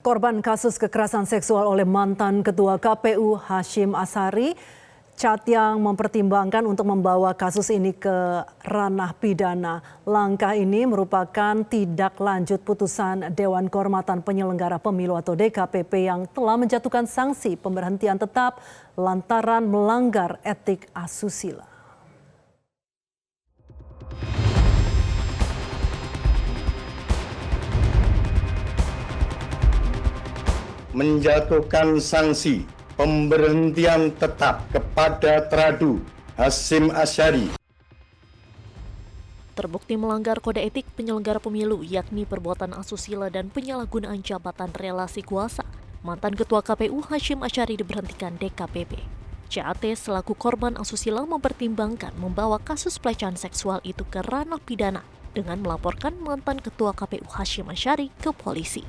Korban kasus kekerasan seksual oleh mantan Ketua KPU Hasyim Asyari, Chat yang mempertimbangkan untuk membawa kasus ini ke ranah pidana. Langkah ini merupakan tindak lanjut putusan Dewan Kehormatan Penyelenggara Pemilu atau DKPP yang telah menjatuhkan sanksi pemberhentian tetap lantaran melanggar etik asusila. Menjatuhkan sanksi pemberhentian tetap kepada Teradu Hasyim Asyari. Terbukti melanggar kode etik penyelenggara pemilu, yakni perbuatan asusila dan penyalahgunaan jabatan relasi kuasa. Mantan Ketua KPU Hasyim Asyari diberhentikan DKPP. CAT selaku korban asusila mempertimbangkan membawa kasus pelecehan seksual itu ke ranah pidana dengan melaporkan mantan Ketua KPU Hasyim Asyari ke polisi.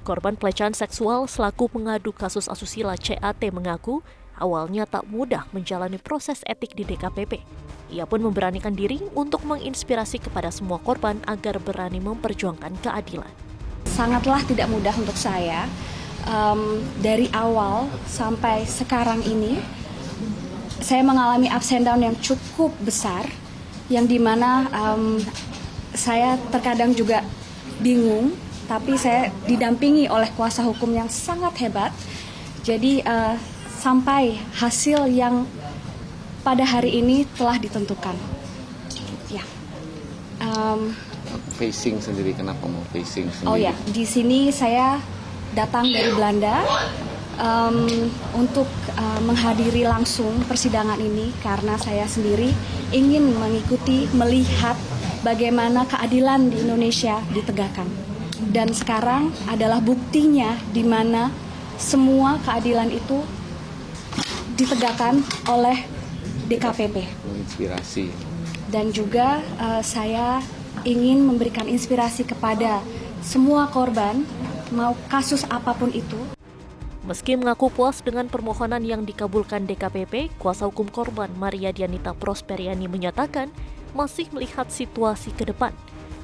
Korban pelecehan seksual selaku pengadu kasus asusila CAT mengaku awalnya tak mudah menjalani proses etik di DKPP. Ia pun memberanikan diri untuk menginspirasi kepada semua korban agar berani memperjuangkan keadilan. Sangatlah tidak mudah untuk saya. Dari awal sampai sekarang ini, saya mengalami ups and down yang cukup besar, yang dimana saya terkadang juga bingung, tapi saya didampingi oleh kuasa hukum yang sangat hebat. Jadi sampai hasil yang pada hari ini telah ditentukan. Ya. Facing sendiri, kenapa mau facing sendiri? Oh ya, di sini saya datang dari Belanda untuk menghadiri langsung persidangan ini karena saya sendiri ingin mengikuti, melihat bagaimana keadilan di Indonesia ditegakkan. Dan sekarang adalah buktinya di mana semua keadilan itu ditegakkan oleh DKPP. Inspirasi. Dan juga saya ingin memberikan inspirasi kepada semua korban, mau kasus apapun itu. Meski mengaku puas dengan permohonan yang dikabulkan DKPP, kuasa hukum korban Maria Dianita Prosperiani menyatakan masih melihat situasi ke depan.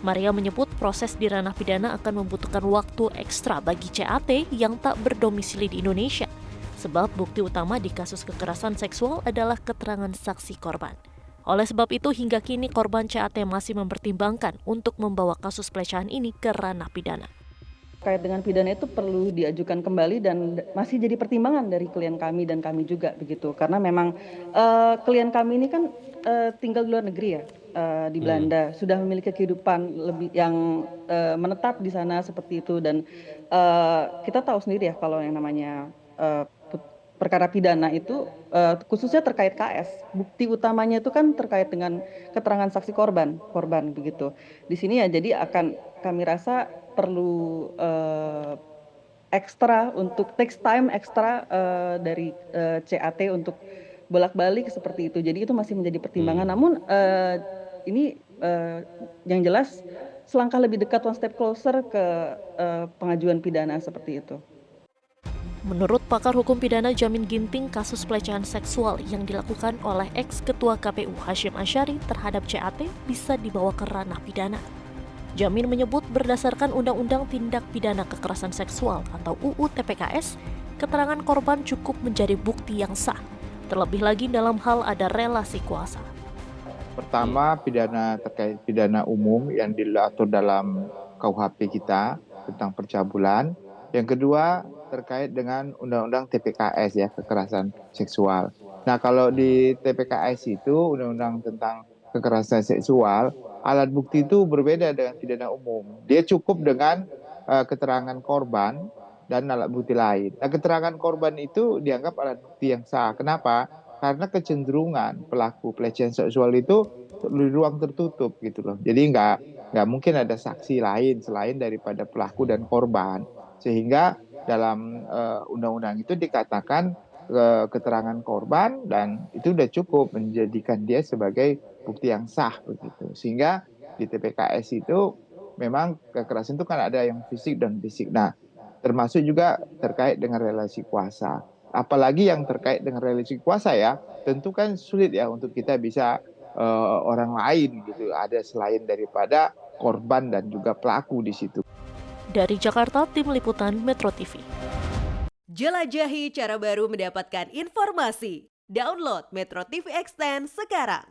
Maria menyebut proses di ranah pidana akan membutuhkan waktu ekstra bagi CAT yang tak berdomisili di Indonesia. Sebab bukti utama di kasus kekerasan seksual adalah keterangan saksi korban. Oleh sebab itu hingga kini korban CAT masih mempertimbangkan untuk membawa kasus pelecehan ini ke ranah pidana. Terkait dengan pidana itu perlu diajukan kembali dan masih jadi pertimbangan dari klien kami dan kami juga begitu. Karena memang klien kami ini kan tinggal di luar negeri ya, di Belanda, sudah memiliki kehidupan lebih yang menetap di sana seperti itu, dan kita tahu sendiri ya kalau yang namanya perkara pidana itu khususnya terkait KS, bukti utamanya itu kan terkait dengan keterangan saksi korban begitu. Di sini ya jadi akan kami rasa perlu ekstra untuk takes time ekstra dari CAT untuk bolak-balik seperti itu. Jadi itu masih menjadi pertimbangan. Namun ini yang jelas selangkah lebih dekat, one step closer ke pengajuan pidana seperti itu. Menurut pakar hukum pidana Jamin Ginting, kasus pelecehan seksual yang dilakukan oleh ex-ketua KPU Hasyim Asyari terhadap CAT bisa dibawa ke ranah pidana. Jamin menyebut berdasarkan Undang-Undang Tindak Pidana Kekerasan Seksual atau UU TPKS, keterangan korban cukup menjadi bukti yang sah, terlebih lagi dalam hal ada relasi kuasa. Pertama, pidana terkait pidana umum yang diatur dalam KUHP kita tentang percabulan. Yang kedua, terkait dengan Undang-Undang TPKS ya, kekerasan seksual. Nah, kalau di TPKS itu Undang-Undang tentang kekerasan seksual, alat bukti itu berbeda dengan pidana umum. Dia cukup dengan keterangan korban dan alat bukti lain. Nah, keterangan korban itu dianggap alat bukti yang sah. Kenapa? Karena kecenderungan pelaku pelecehan seksual itu di ruang tertutup gitu loh. Jadi nggak mungkin ada saksi lain selain daripada pelaku dan korban. Sehingga dalam undang-undang itu dikatakan keterangan korban dan itu sudah cukup menjadikan dia sebagai bukti yang sah begitu. Sehingga di TPKS itu memang kekerasan itu kan ada yang fisik dan fisik. Nah, termasuk juga terkait dengan relasi kuasa. Apalagi yang terkait dengan relasi kuasa ya, tentu kan sulit ya untuk kita bisa orang lain gitu ada selain daripada korban dan juga pelaku di situ. Dari Jakarta, Tim Liputan Metro TV. Jelajahi cara baru mendapatkan informasi. Download Metro TV Extend sekarang.